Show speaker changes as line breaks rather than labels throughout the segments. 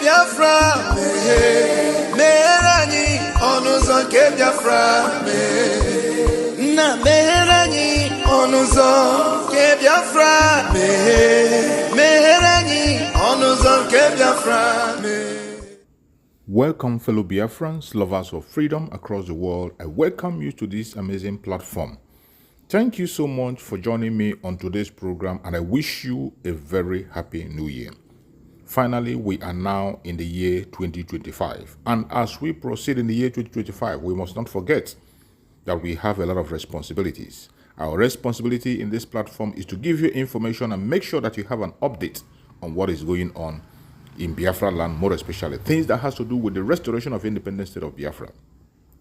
Biafra, meherani onuzo ke Biafra, na meherani onuzo ke Biafra, meherani onuzo ke Biafra.
Welcome, fellow Biafrans, lovers of freedom across the world. I welcome you to this amazing platform. Thank you so much for joining me on today's program, and I wish you a very happy new year. Finally, we are now in the year 2025. And as we proceed in the year 2025, we must not forget that we have a lot of responsibilities. Our responsibility in this platform is to give you information and make sure that you have an update on what is going on in Biafra land, more especially things that has to do with the restoration of independent state of Biafra.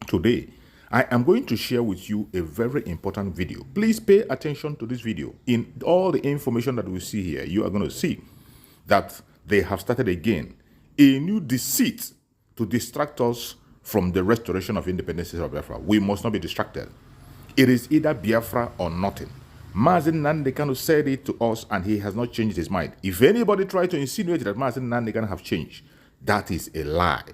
Today, I am going to share with you a very important video. Please pay attention to this video. In all the information that we see here, you are going to see that they have started again a new deceit to distract us from the restoration of independence of Biafra. We must not be distracted. It is either Biafra or nothing. Mazen Nandekano said it to us and he has not changed his mind. If anybody tried to insinuate that Mazen Nandekano have changed, that is a lie.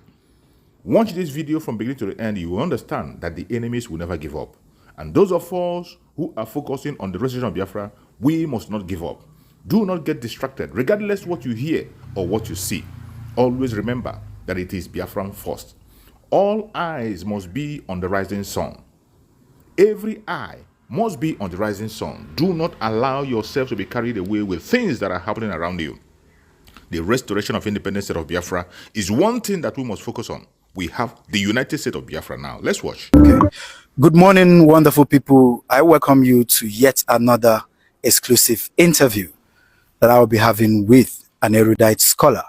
Watch this video from beginning to the end, you will understand that the enemies will never give up. And those of us who are focusing on the restoration of Biafra, we must not give up. Do not get distracted, regardless what you hear or what you see. Always remember that it is Biafran first. All eyes must be on the rising sun. Every eye must be on the rising sun. Do not allow yourself to be carried away with things that are happening around you. The restoration of independence state of Biafra is one thing that we must focus on. We have the United States of Biafra now. Let's watch.
Okay. Good morning, wonderful people. I welcome you to yet another exclusive interview that I will be having with an erudite scholar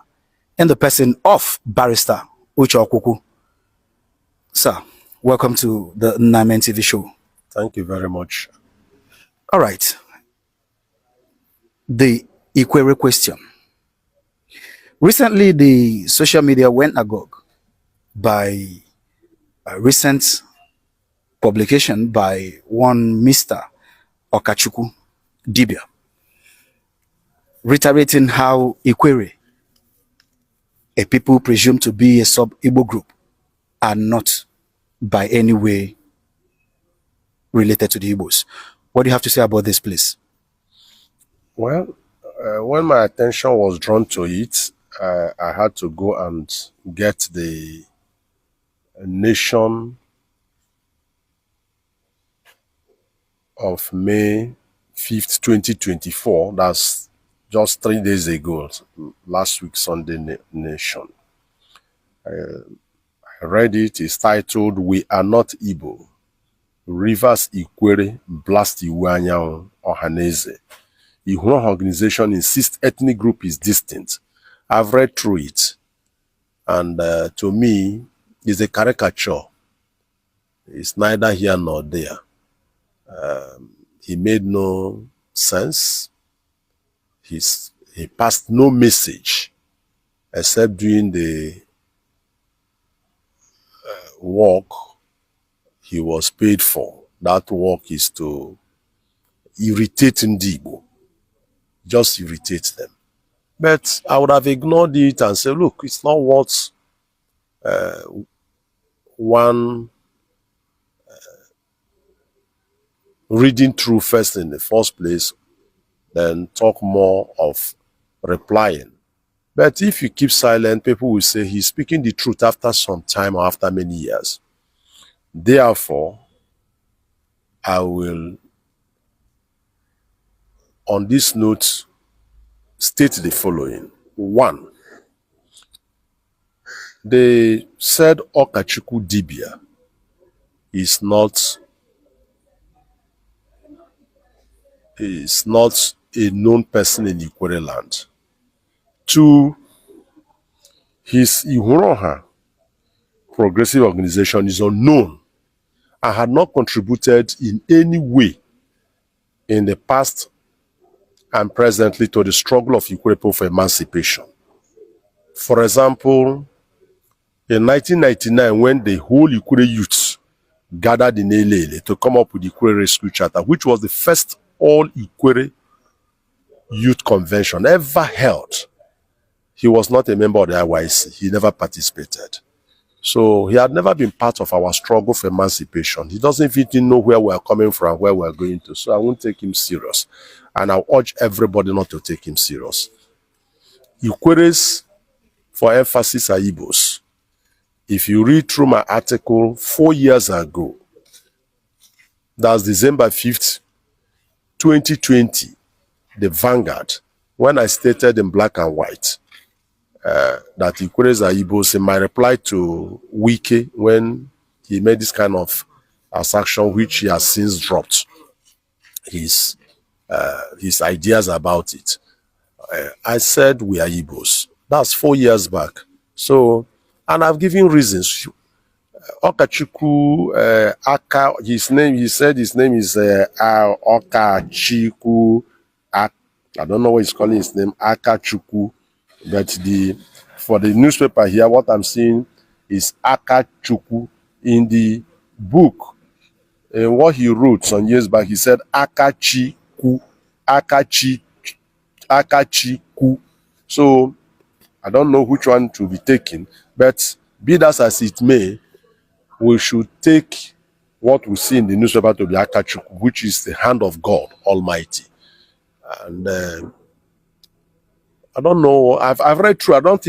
in the person of Barrister Uche Okuku. Sir, welcome to the Namen TV show.
Thank you very much.
All right. The Ikwere question. Recently, the social media went agog by a recent publication by one Mr. Okachuku Dibia, reiterating how Ikwere, a people presumed to be a sub-Igbo group, are not by any way related to the Igbos. What do you have to say about this, please?
Well, when my attention was drawn to it, I had to go and get the Nation of May 5th, 2024. That's just 3 days ago, last week, Sunday Nation. I read it. It's titled, "We Are Not Igbo. Rivers Ikwere Blast Iwanyan Ohaneze. Ihua organization insists ethnic group is distinct." I've read through it. And to me, it's a caricature. It's neither here nor there. He made no sense. He passed no message except doing the work he was paid for. That work is to irritate Igbo, just irritate them. But I would have ignored it and said, look, it's not worth one reading through first in the first place, then talk more of replying. But if you keep silent, people will say he's speaking the truth after some time or after many years. Therefore, I will, on this note, state the following. One, they said Okachuku Dibia is not a known person in Ikwere land. Two, his Ihuroha progressive organization is unknown and had not contributed in any way in the past and presently to the struggle of Ikwere people for emancipation. For example, in 1999, when the whole Ikwere youths gathered in Elele to come up with the Ikwere Rescue Charter, which was the first all Ikwere youth convention ever held, he was not a member of the IYC. He never participated. So he had never been part of our struggle for emancipation. He doesn't even know where we're coming from, where we're going to. So I won't take him serious. And I urge everybody not to take him serious. Ikweres, for emphasis, are Igbos. If you read through my article 4 years ago, that's December 5th, 2020, the Vanguard, when I stated in black and white that Ikweres are Igbos, in my reply to Wike when he made this kind of assertion, which he has since dropped his ideas about it. I said we are Igbos. That's 4 years back. So, and I've given reasons. Okachuku Aka, he said his name is Okachuku. I don't know what he's calling his name, Akachuku. But for the newspaper here, what I'm seeing is Akachuku. In the book, what he wrote some years back, he said Akachiku, Akachiku. So I don't know which one to be taken, but be that as it may, we should take what we see in the newspaper to be Akachuku, which is the hand of God Almighty. And I don't know. I've read through. I can't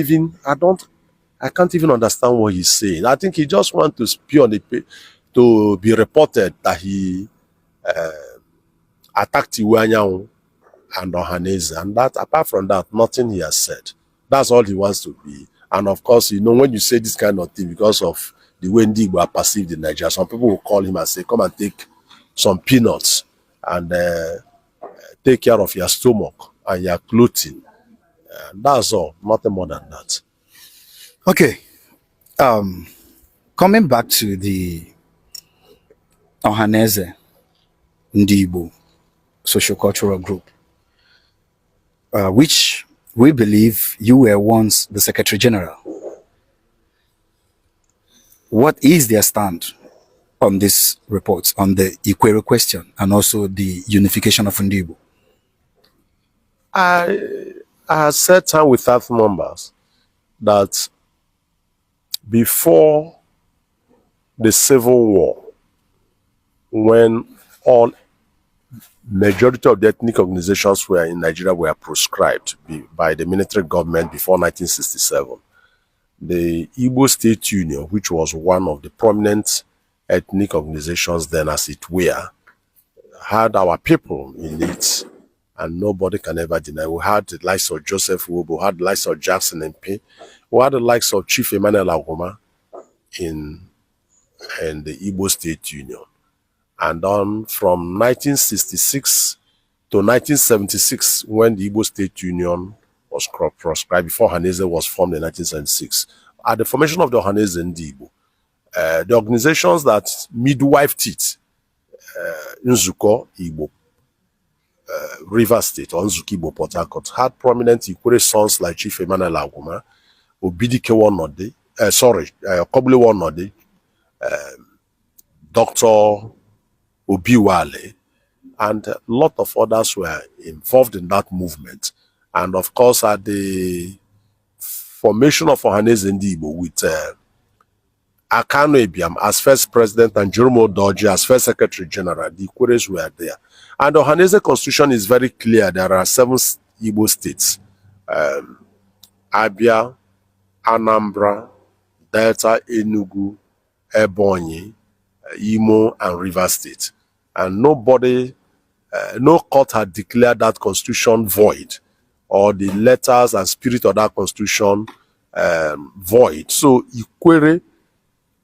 even understand what he's saying. I think he just wants to spew on the to be reported that he attacked Iwanyan and Ohanese, and that apart from that, nothing he has said. That's all he wants to be. And of course, you know, when you say this kind of thing because of the way Igbo are perceived in Nigeria, some people will call him and say, "Come and take some peanuts and take care of your stomach and your clothing." That's all, nothing more than that.
Okay. Coming back to the Ohanese Igbo socio-cultural group, which we believe you were once the Secretary General. What is their stand on these reports, on the Ikwere question and also the unification of Igbo?
I said time without numbers that before the Civil War, when all majority of the ethnic organizations were in Nigeria were proscribed by the military government before 1967, the Igbo State Union, which was one of the prominent ethnic organizations then as it were, had our people in it, and nobody can ever deny. We had the likes of Joseph Wobo, we had the likes of Jackson MP, we had the likes of Chief Emmanuel Agoma in the Igbo State Union. And on from 1966 to 1976, when the Igbo State Union was proscribed, before Ohanese was formed in 1976, at the formation of the Ohanese and Igbo, the organizations that midwifed it, Nzuko Igbo, River State, or Nzuko Igbo Port Harcourt, had prominent Ikwere sons like Chief Emmanuel Aguma, Obidike Wonode, Kobule Wonode, Dr. Obiwale, and a lot of others were involved in that movement. And of course, at the formation of Ohanese Igbo with Akano Ebiam as first president and Jerome Odoji as first secretary general, the Ikweres were there. And the Ohanese constitution is very clear. There are 7 Igbo states: Abia, Anambra, Delta, Enugu, Ebonyi, Imo, and River State. And nobody, no court had declared that constitution void or the letters and spirit of that constitution void. So Ikwere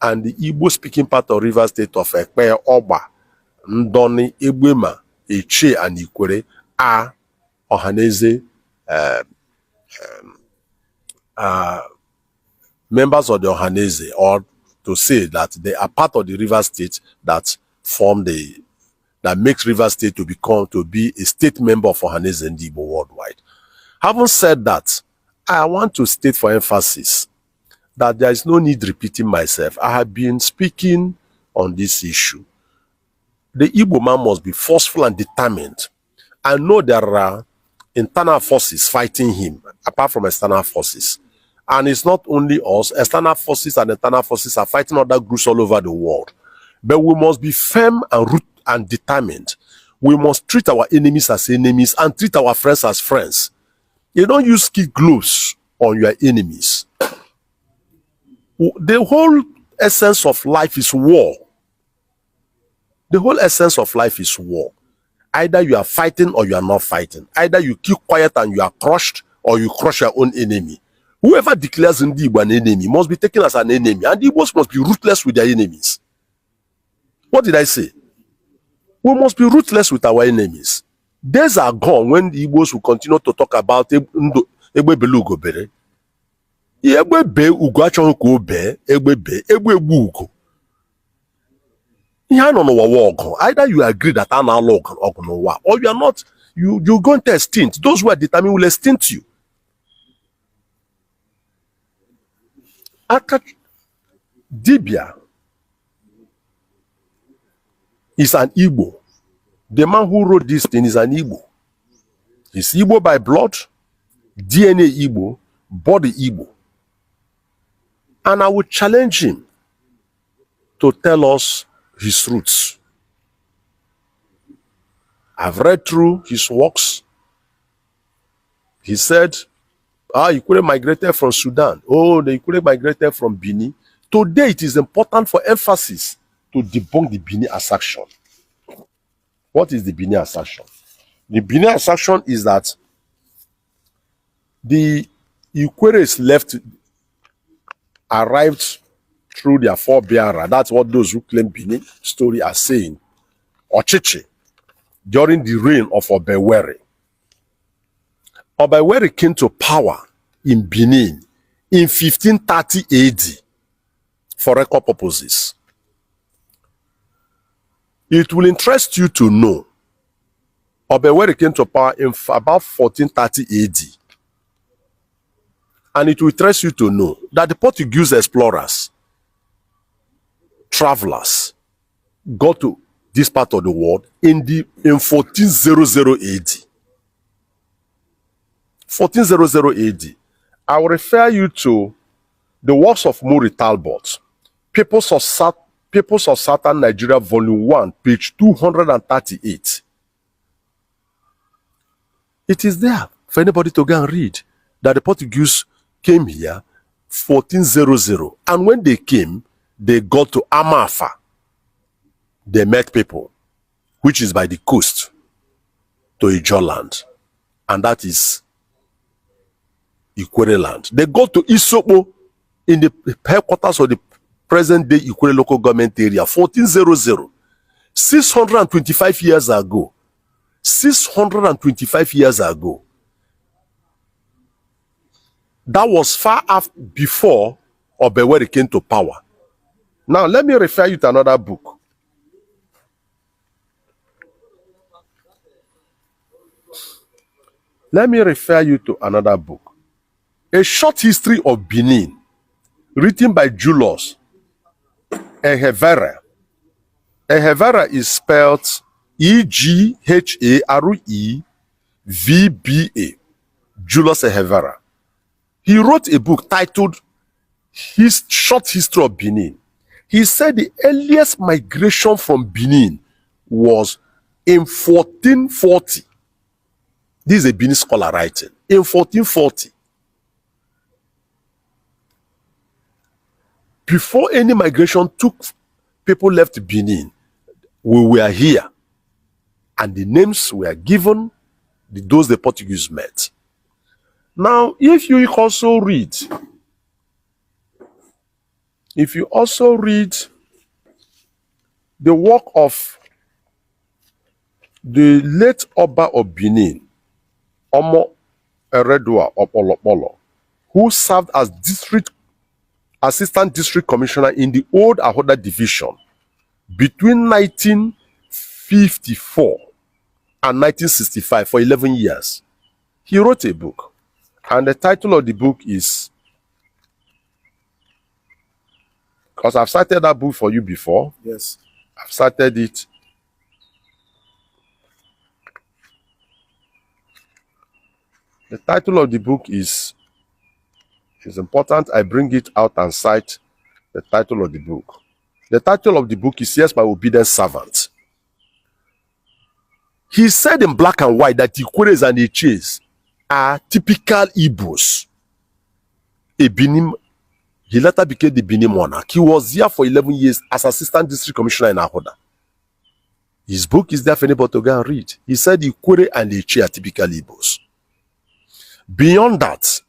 and the Igbo speaking part of River State of Ekpe, Oba, Ndoni, Egbema, Eche, and Ikwere are Ohaneze members of the Ohaneze, or to say that they are part of the River State that makes River State to be a state member of Ohaneze and Igbo worldwide. Having said that, I want to state for emphasis that there is no need repeating myself. I have been speaking on this issue. The Igbo man must be forceful and determined. I know there are internal forces fighting him, apart from external forces. And it's not only us, external forces and internal forces are fighting other groups all over the world. But we must be firm and root and determined. We must treat our enemies as enemies and treat our friends as friends. You don't use kid gloves on your enemies. The whole essence of life is war. The whole essence of life is war. Either you are fighting or you are not fighting. Either you keep quiet and you are crushed, or you crush your own enemy. Whoever declares Igbo an enemy must be taken as an enemy, and the Igbos must be ruthless with their enemies. What did I say? We must be ruthless with our enemies. Days are gone when the Igbos will continue to talk about Egbe Belugo Bere. Egbe be ugo achọghị ka o bee, egbe egbu ugo. Either you agree that I'm not log or you are not, you're going to extinct. Those who are determined will extinct you. Dibia is an Igbo. The man who wrote this thing is an Igbo. He's Igbo by blood, DNA Igbo, body Igbo. And I would challenge him to tell us his roots. I've read through his works. He said, he could have migrated from Sudan. Oh, they could have migrated from Benin. Today, it is important for emphasis to debunk the Benin assertion. What is the Benin assertion? The Benin assertion is that the Ikweres arrived through their forebearer. That's what those who claim Benin story are saying. Ochichi, during the reign of Obewere. Obewere came to power in Benin in 1530 AD for record purposes. It will interest you to know Obewere came to power in about 1430 AD. And it will interest you to know that the Portuguese explorers, travelers, got to this part of the world in 1400 AD. 1400 AD. I will refer you to the works of Murray Talbot, Peoples of Southern Nigeria, Volume 1, page 238. It is there for anybody to go and read that the Portuguese came here 1400, and when they came, they got to Amafa. They met people, which is by the coast to Ijo land, and that is Ikwere land. They got to Isopo in the headquarters of the present-day Ikwere local government area, 1400, 625 years ago. 625 years ago. That was far before Obewere came to power. Now, let me refer you to another book. Let me refer you to another book. A Short History of Benin, written by Julius Ehevere. Ehevere is spelled Egharevba. Julius Ehevere. He wrote a book titled His Short History of Benin. He said the earliest migration from Benin was in 1440. This is a Benin scholar writing. In 1440. Before any migration people left Benin, we were here. And the names were given, those the Portuguese met. Now, if you also read the work of the late Oba of Benin, Omo Eredua Opolopolo, who served as assistant district commissioner in the old Ahoda division between 1954 and 1965 for 11 years. He wrote a book, and the title of the book is, because I've cited that book for you before.
Yes.
I've cited it. The title of the book is important. I bring it out and cite the title of the book. The title of the book is Yes, My Obedient Servant. He said in black and white that Ikweres and Eches are typical Igbos. He later became the Benin monarch. He was here for 11 years as assistant district commissioner in Ahoda. His book is there for anybody to go and read. He said Ikwere and Eche are typical Igbos. Beyond that,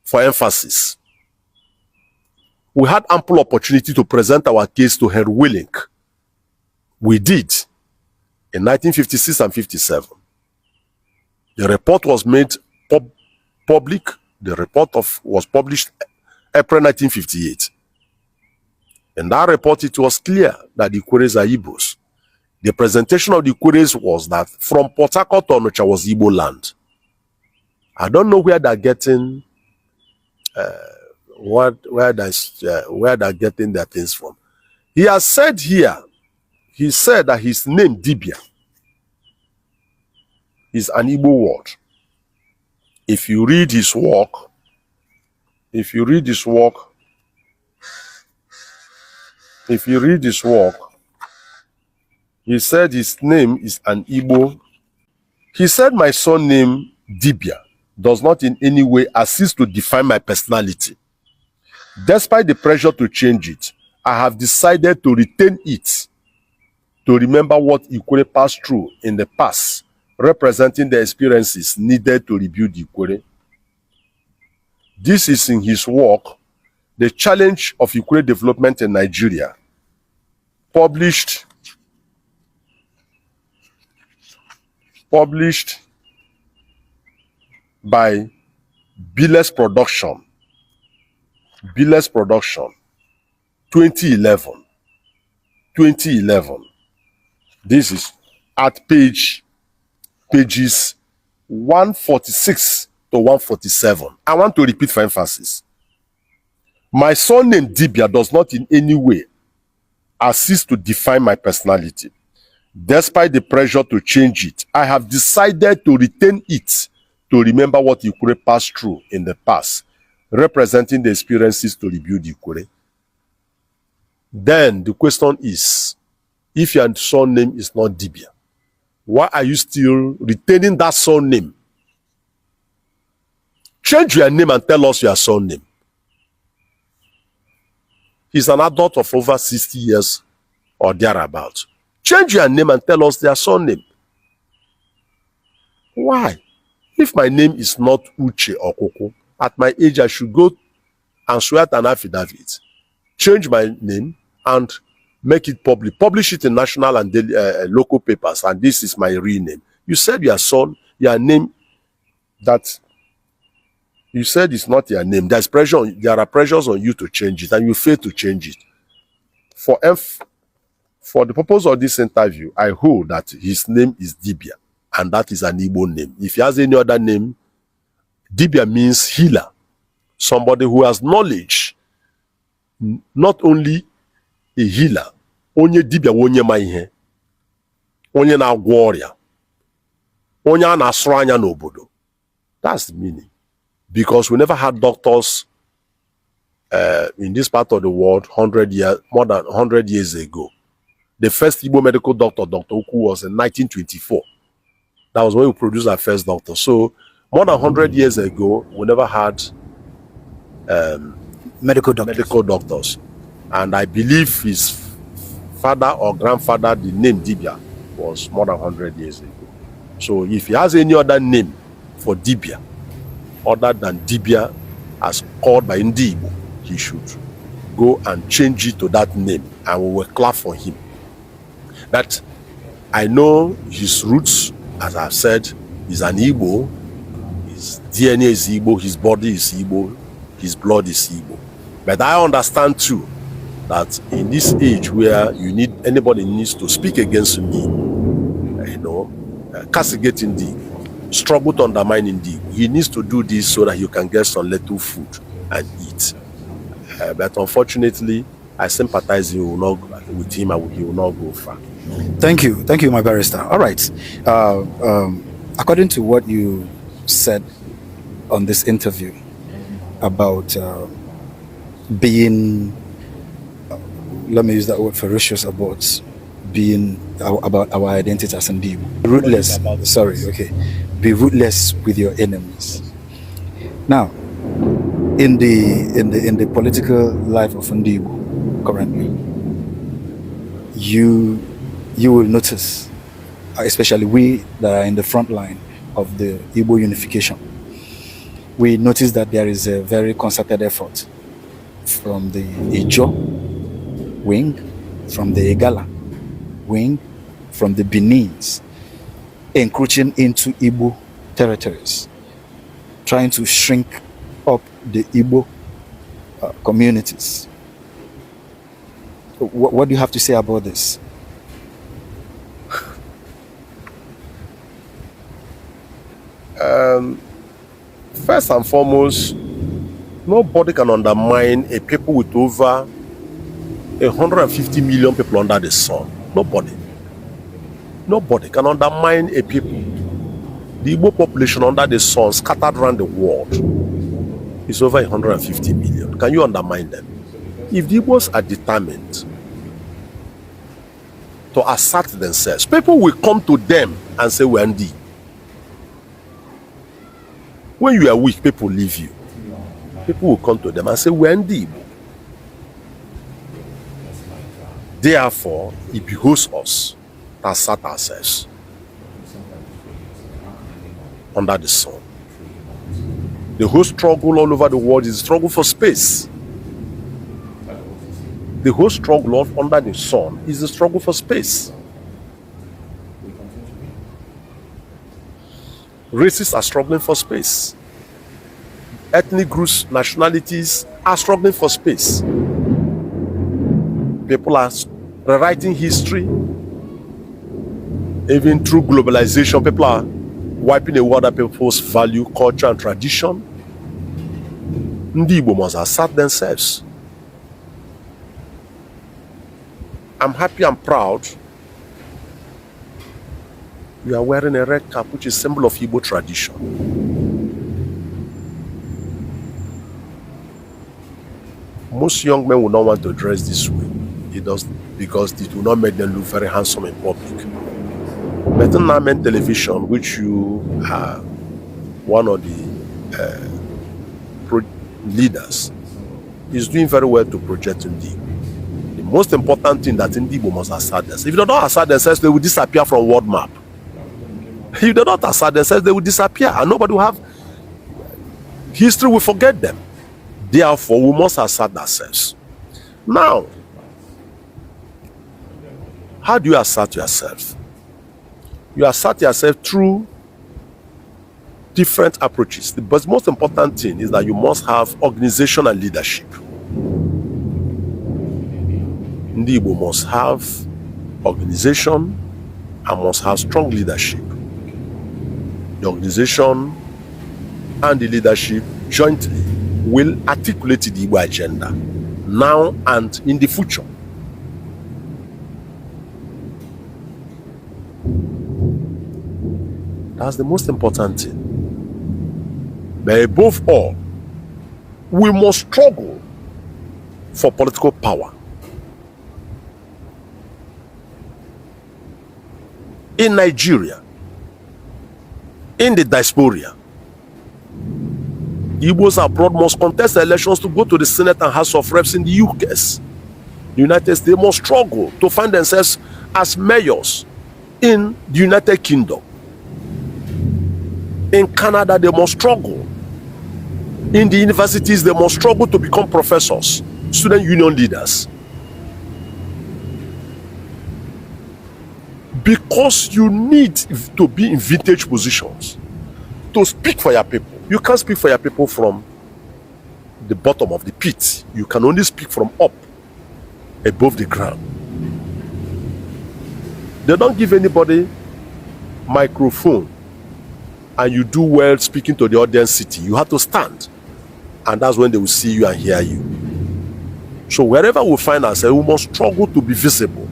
for emphasis, we had ample opportunity to present our case to Henry Willink. We did in 1956 and 57. The report was made public. The report was published April 1958. In that report, it was clear that the Ikweres are Igbos. The presentation of the Ikweres was that from Port Harcourt to Onitsha was Igbo land. I don't know where they're getting where they're getting their things from. He has said here, he said that his name Dibia is an Igbo word. If you read his work, he said his name is an Igbo. He said my son name Dibia does not in any way assist to define my personality. Despite the pressure to change it, I have decided to retain it, to remember what Ikwere passed through in the past, representing the experiences needed to rebuild Ikwere. This is in his work, The Challenge of Ikwere Development in Nigeria, published by Billes Production, 2011. This is at pages 146 to 147. I want to repeat for emphasis. My surname Dibia does not in any way assist to define my personality. Despite the pressure to change it, I have decided to retain it, to remember what Ikwere passed through in the past, representing the experiences to rebuild Ikwere. Then the question is, if your surname is not Dibia, why are you still retaining that surname? Change your name and tell us your surname. He's an adult of over 60 years or thereabouts. Change your name and tell us their surname. Why? If my name is not Uche or Koko, at my age I should go and swear an affidavit, change my name and make it public, publish it in national and local papers, and this is my real name. You said your son, your name, that you said it's not your name. There are pressures on you to change it, and you fail to change it. For the purpose of this interview, I hold that his name is Dibia, and that is an Igbo name. If he has any other name, Dibia means healer, somebody who has knowledge, not only a healer, onye dibia onye ma ihe, onye na-agwọ ọrịa, onye a na-asụrụ anya n'obodo. That's the meaning. Because we never had doctors in this part of the world more than 100 years ago. The first Igbo medical doctor, Dr. Oku, was in 1924. That was when we produced our first doctor. So more than 100 years ago, we never had medical doctors. And I believe his father or grandfather, the name Dibia, was more than 100 years ago. So if he has any other name for Dibia, other than Dibia as called by Igbo, he should go and change it to that name, and we will clap for him. That I know his roots, as I've said, is an Igbo. His DNA is Igbo, his body is Igbo, his blood is Igbo. But I understand too that in this age where anybody needs to speak against me, castigating the struggle to undermine Igbo, he needs to do this so that you can get some little food and eat. But unfortunately, I sympathize with him and he will not go far.
Thank you, my barrister. All right. According to what you said on this interview about being, let me use that word, ferocious about being about our identity as Igbo, ruthless. Sorry, okay. Be ruthless with your enemies. Now, in the political life of Igbo currently, you will notice, especially we that are in the front line of the Igbo unification, we notice that there is a very concerted effort from the Ijo wing, from the Igala wing, from the Benins, encroaching into Igbo territories, trying to shrink up the Igbo communities. What do you have to say about this?
First and foremost, nobody can undermine a people with over 150 million people under the sun. Nobody can undermine a people. The Igbo population under the sun, scattered around the world, is over 150 million. Can you undermine them? If the Igbos are determined to assert themselves, people will come to them and say, we're Ndi. When you are weak, people leave you. People will come to them and say, we're Ndi. Therefore, it behoves us to assert ourselves under the sun. The whole struggle all over the world is a struggle for space. The whole struggle under the sun is a struggle for space. Races are struggling for space. Ethnic groups, nationalities are struggling for space. People are rewriting history. Even through globalization, people are wiping away other people's value, culture, and tradition. Ndi Igbo must assert themselves. I'm happy and proud you are wearing a red cap, which is a symbol of Igbo tradition. Most young men will not want to dress this way. It does, because it will not make them look very handsome in public. But on men television, which you are one of the leaders, is doing very well to project Ndi. The most important thing that Ndi Igbo must assert themselves. If they don't assert themselves, they will disappear from world map. If they don't assert themselves, they will disappear, and nobody will have. History will forget them. Therefore, we must assert ourselves. Now, how do you assert yourself? You assert yourself through different approaches. The most important thing is that you must have organization and leadership. Ndi Igbo must have organization and must have strong leadership. The organization and the leadership jointly will articulate the Igbo agenda now and in the future. That's the most important thing. But above all, we must struggle for political power. In Nigeria, in the diaspora, Igbos abroad must contest elections to go to the Senate and House of Reps in the US. The United States must struggle to find themselves as mayors in the United Kingdom. In Canada, they must struggle In the universities, they must struggle to become professors, student union leaders. Because you need to be in vintage positions to speak for your people. You can't speak for your people from the bottom of the pit. You can only speak from up, above the ground. They don't give anybody microphone and you do well speaking to the audience city. You have to stand, and that's when they will see you and hear you. So wherever we find ourselves, we must struggle to be visible.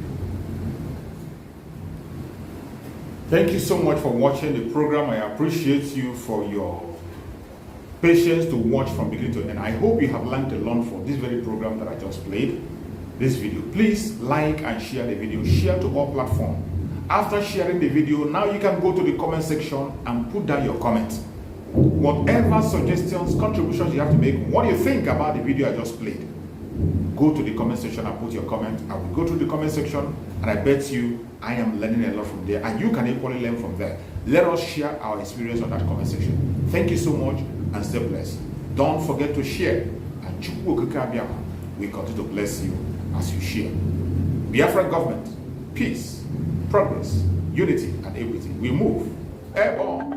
Thank you so much for watching the program. I appreciate you for your patience to watch from beginning to end. I hope you have learned a lot from this very program that I just played, this video. Please like and share the video. Share to all platforms. After sharing the video, now you can go to the comment section and put down your comment. Whatever suggestions, contributions you have to make, what do you think about the video I just played? Go to the comment section and put your comment. I will go through the comment section, and I bet you I am learning a lot from there, and you can equally learn from there. Let us share our experience on that comment section. Thank you so much, and stay blessed. Don't forget to share, and we continue to bless you as you share. Biafra government, peace, progress, unity, and equity. We move. Airborne.